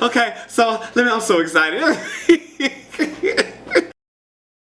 Okay, so I'm so excited.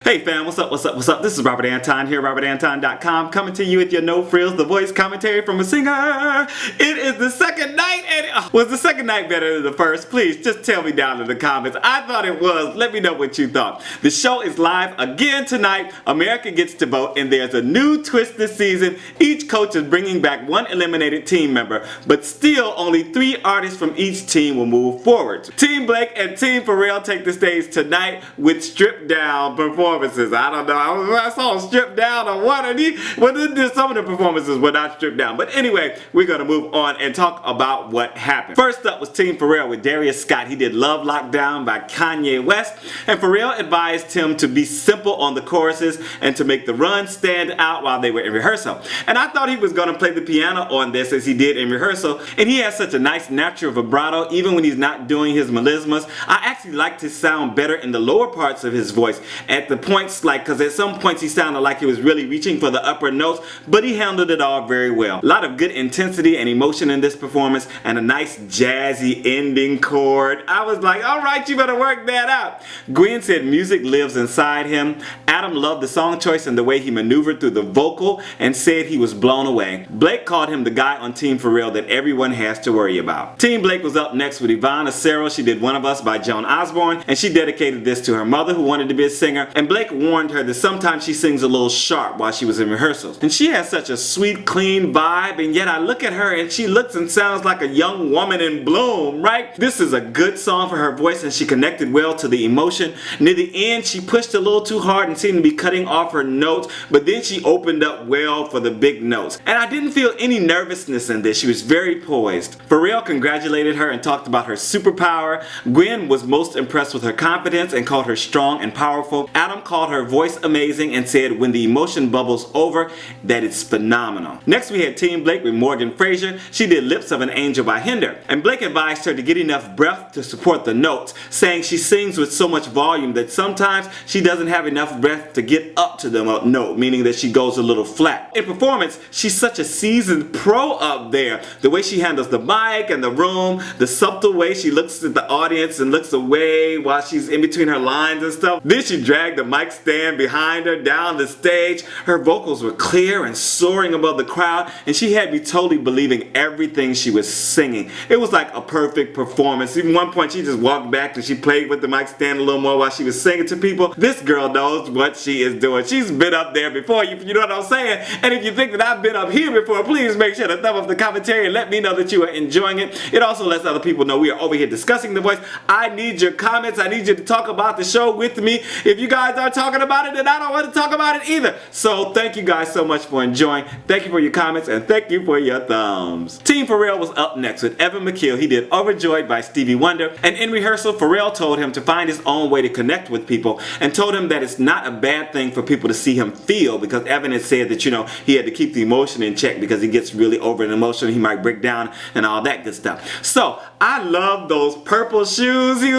Hey fam, what's up? This is Robert Anton here, robertantonnyc, coming to you with your no frills, the voice commentary from a singer. It is the second night, and was the second night better than the first? Please, just tell me down in the comments. I thought it was. Let me know what you thought. The show is live again tonight. America gets to vote, and there's a new twist this season. Each coach is bringing back one eliminated team member, but still only 3 artists from each team will move forward. TeamBlake and TeamPharrell take the stage tonight with stripped down performances. I don't know. I saw them stripped down on one of these. Well, some of the performances were not stripped down. But anyway, we're going to move on and talk about what happened. First up was TeamPharrell with Darius Scott. He did Love Lockdown by Kanye West. And Ferrell advised him to be simple on the choruses and to make the run stand out while they were in rehearsal. And I thought he was going to play the piano on this as he did in rehearsal. And he has such a nice natural vibrato even when he's not doing his melismas. I actually liked his sound better in the lower parts of his voice at the points, like, because at some points he sounded like he was really reaching for the upper notes, but he handled it all very well. A lot of good intensity and emotion in this performance, and a nice jazzy ending chord. I was like, alright, you better work that out. Gwen said music lives inside him. Adam loved the song choice and the way he maneuvered through the vocal and said he was blown away. Blake called him the guy on TeamPharrell that everyone has to worry about. TeamBlake was up next with Ivonne Acero. She did One of Us by Joan Osborne, and she dedicated this to her mother who wanted to be a singer, and Blake warned her that sometimes she sings a little sharp while she was in rehearsals. And she has such a sweet, clean vibe, and yet I look at her and she looks and sounds like a young woman in bloom, right? This is a good song for her voice, and she connected well to the emotion. Near the end, she pushed a little too hard and seemed to be cutting off her notes, but then she opened up well for the big notes. And I didn't feel any nervousness in this. She was very poised. Ferrell congratulated her and talked about her superpower. Gwen was most impressed with her confidence and called her strong and powerful. Adam called her voice amazing and said when the emotion bubbles over that it's phenomenal. Next we had TeamBlake with Morgan Frazier. She did Lips of an Angel by Hinder, and Blake advised her to get enough breath to support the notes, saying she sings with so much volume that sometimes she doesn't have enough breath to get up to the note, meaning that she goes a little flat. In performance, she's such a seasoned pro up there. The way she handles the mic and the room, the subtle way she looks at the audience and looks away while she's in between her lines and stuff. Then she dragged the mic stand behind her down the stage. Her vocals were clear and soaring above the crowd, and she had me totally believing everything she was singing. It was like a perfect performance. Even one point she just walked back and she played with the mic stand a little more while she was singing to people. This girl knows what she is doing. She's been up there before, you know what I'm saying? And if you think that I've been up here before, please make sure to thumb up the commentary and let me know that you are enjoying it. It also lets other people know we are over here discussing the voice. I need your comments. I need you to talk about the show with me. If you guys aren't talking about it, then I don't want to talk about it either. So thank you guys so much for enjoying. Thank you for your comments, and thank you for your thumbs. TeamPharrell was up next with McKeel. He did Overjoyed by Stevie Wonder, and in rehearsal, Ferrell told him to find his own way to connect with people and told him that it's not a bad thing for people to see him feel, because Evan had said that, you know, he had to keep the emotion in check because he gets really over an emotion, he might break down and all that good stuff. So I love those purple shoes he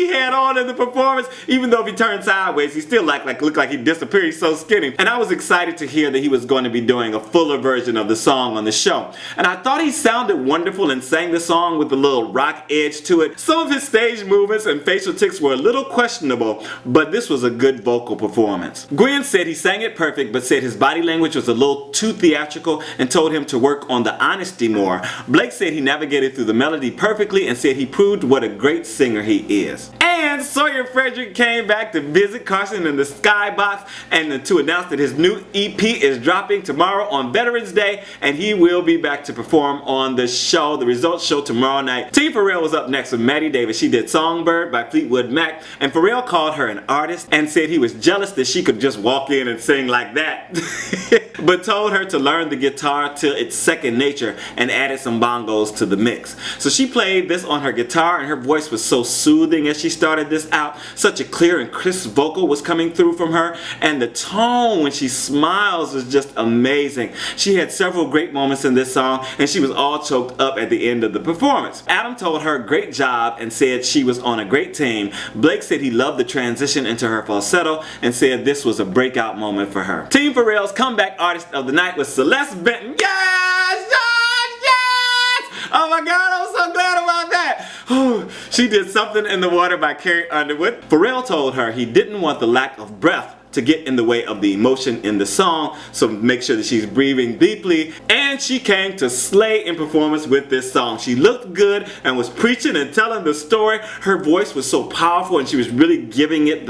had on in the performance. Even though if he turned sideways, he still looked like he disappeared. He's so skinny. And I was excited to hear that he was going to be doing a fuller version of the song on the show. And I thought he sounded wonderful and sang the song with a little rock edge to it. Some of his stage movements and facial tics were a little questionable, but this was a good vocal performance. Gwen said he sang it perfect, but said his body language was a little too theatrical and told him to work on the honesty more. Blake said he navigated through the melody perfectly and said he proved what a great singer he is. And Sawyer Frederick came back to visit Carson in the Skybox and to announce that his new EP is dropping tomorrow on Veterans Day, and he will be back to perform on the show, the results show, tomorrow night. TeamPharrell was up next with Madi Davis. She did Songbird by Fleetwood Mac, and Ferrell called her an artist and said he was jealous that she could just walk in and sing like that, but told her to learn the guitar till it's second nature and added some bongos to the mix. So she played this on her guitar, and her voice was so soothing as she started this out. Such a clear and crisp vocal was coming through from her, and the tone when she smiles was just amazing. She had several great moments in this song, and she was all choked up at the end of the performance. Adam told her great job and said she was on a great team. Blake said he loved the transition into her falsetto and said this was a breakout moment for her. TeamPharrell's comeback artist of the night was Celeste Benton. Yes! Yes! Yes! Oh my God, I'm so glad about that! She did Something in the Water by Carrie Underwood. Ferrell told her he didn't want the lack of breath to get in the way of the emotion in the song, so make sure that she's breathing deeply. And she came to slay in performance with this song. She looked good and was preaching and telling the story. Her voice was so powerful and she was really giving it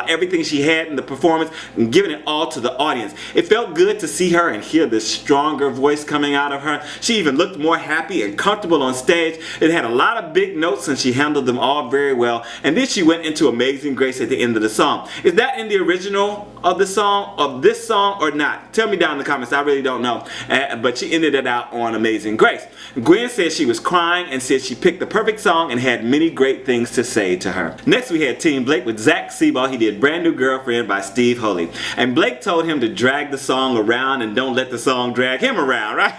everything she had in the performance and giving it all to the audience. It felt good to see her and hear this stronger voice coming out of her. She even looked more happy and comfortable on stage. It had a lot of big notes and she handled them all very well. And then she went into Amazing Grace at the end of the song. Is that in the original of the song, of this song, or not? Tell me down in the comments. I really don't know. But she ended it out on Amazing Grace. Gwen said she was crying and said she picked the perfect song and had many great things to say to her. Next we had TeamBlake with Zach Seabaugh. He did Brand New Girlfriend by Steve Holy. And Blake told him to drag the song around and don't let the song drag him around, right?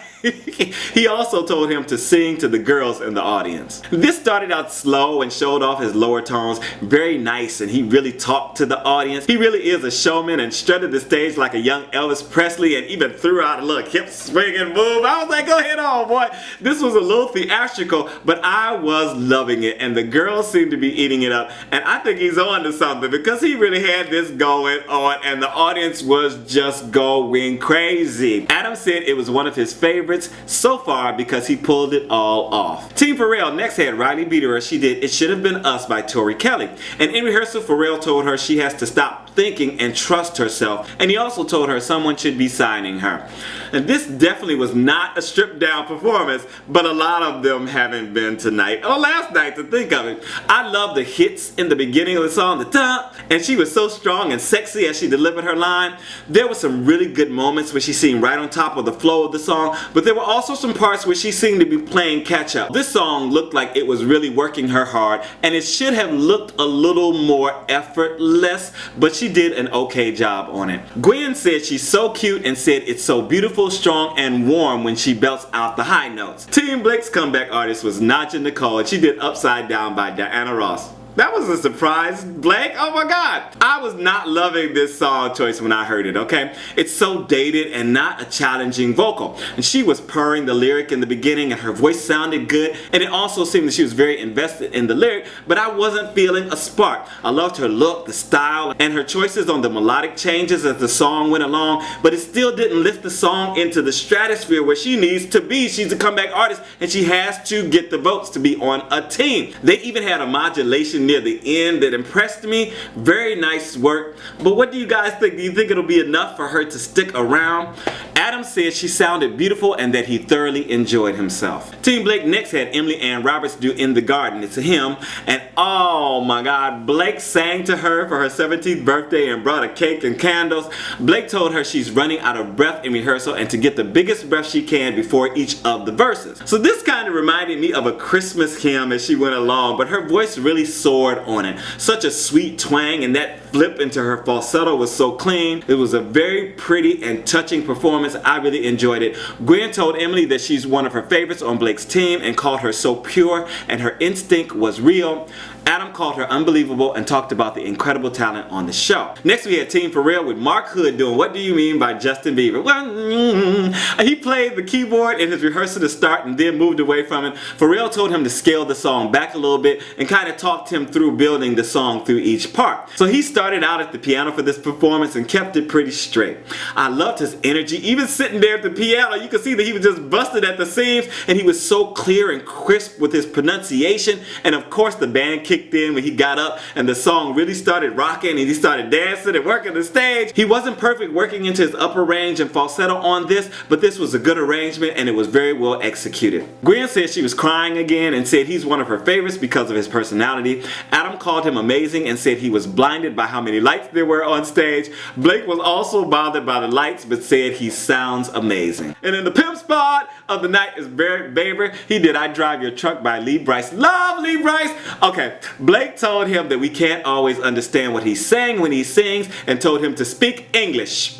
He also told him to sing to the girls in the audience. This started out slow and showed off his lower tones. Very nice, and he really talked to the audience. He really is a showman and strutted the stage like a young Elvis Presley and even threw out a little hip swinging move. I was like, go ahead on, boy. This was a little theatrical, but I was loving it, and the girls seemed to be eating it up. And I think he's on to something because he really had this going on, and the audience was just going crazy. Adam said it was one of his favorites so far because he pulled it all off. TeamPharrell next had Riley Beater. She did It Should Have Been Us by Tori Kelly. And in rehearsal, Ferrell told her she has to stop thinking and trust herself. And he also told her someone should be signing her. And this definitely was not a stripped down performance, but a lot of them haven't been tonight or last night to think of it. I love the hits in the beginning of the song, the ta, and she was so strong and sexy as she delivered her line. There were some really good moments where she seemed right on top of the flow of the song, but there were also some parts where she seemed to be playing catch up. This song looked like it was really working her hard, and it should have looked a little more effortless, but she did an okay job on it. Gwen said she's so cute and said it's so beautiful, strong, and warm when she belts out the high notes. TeamBlake's comeback artist was Naja Nicole, and she did Upside Down by Diana Ross. That was a surprise, Blake. Oh my God. I was not loving this song choice when I heard it, okay? It's so dated and not a challenging vocal. And she was purring the lyric in the beginning and her voice sounded good. And it also seemed that she was very invested in the lyric, but I wasn't feeling a spark. I loved her look, the style, and her choices on the melodic changes as the song went along, but it still didn't lift the song into the stratosphere where she needs to be. She's a comeback artist and she has to get the votes to be on a team. They even had a modulation near the end that impressed me. Very nice work. But what do you guys think? Do you think it'll be enough for her to stick around? Adam said she sounded beautiful and that he thoroughly enjoyed himself. TeamBlake next had Emily Ann Roberts do In the Garden. It's a hymn, and oh my God, Blake sang to her for her 17th birthday and brought a cake and candles. Blake told her she's running out of breath in rehearsal and to get the biggest breath she can before each of the verses. So this kind of reminded me of a Christmas hymn as she went along, but her voice really soared on it. Such a sweet twang, and that flip into her falsetto was so clean. It was a very pretty and touching performance. I really enjoyed it. Gwen told Emily that she's one of her favorites on Blake's team and called her so pure and her instinct was real. Adam called her unbelievable and talked about the incredible talent on the show. Next we had TeamPharrell with Mark Hood doing What Do You Mean by Justin Bieber. Well, he played the keyboard in his rehearsal to start and then moved away from it. Pharrell told him to scale the song back a little bit and kind of talked him through building the song through each part. So he started out at the piano for this performance and kept it pretty straight. I loved his energy. Even sitting there at the piano, you could see that he was just busted at the seams, and he was so clear and crisp with his pronunciation. And of course the band kicked in when he got up and the song really started rocking and he started dancing and working the stage. He wasn't perfect working into his upper range and falsetto on this, but this was a good arrangement and it was very well executed. Gwen said she was crying again and said he's one of her favorites because of his personality. Adam called him amazing and said he was blinded by how many lights there were on stage. Blake was also bothered by the lights but said he sounds amazing. And in the pimp spot of the night is Barrett Baber. He did I Drive Your Truck by Lee Brice. Love Lee Brice. Okay, Blake told him that we can't always understand what he's saying when he sings and told him to speak English.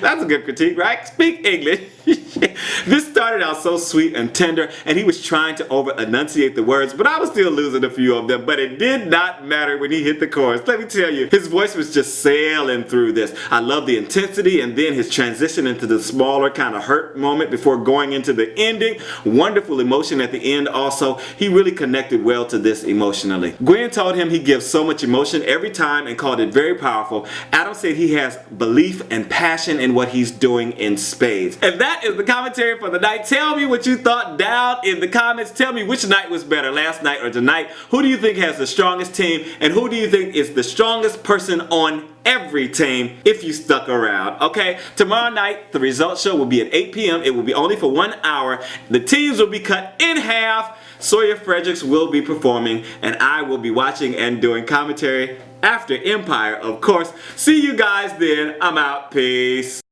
That's a good critique, right? Speak English. This started started out so sweet and tender, and he was trying to over-enunciate the words, but I was still losing a few of them, but it did not matter when he hit the chorus. Let me tell you, his voice was just sailing through this. I love the intensity and then his transition into the smaller kind of hurt moment before going into the ending. Wonderful emotion at the end also. He really connected well to this emotionally. Gwen told him he gives so much emotion every time and called it very powerful. Adam said he has belief and passion in what he's doing in spades. And that is the commentary for the night. Tell me what you thought down in the comments. Tell me which night was better, last night or tonight. Who do you think has the strongest team, and who do you think is the strongest person on every team if you stuck around? Okay, tomorrow night the results show will be at 8 p.m. It will be only for 1 hour. The teams will be cut in half. Sawyer Fredericks will be performing, and I will be watching and doing commentary after Empire, of course. See you guys then. I'm out. Peace.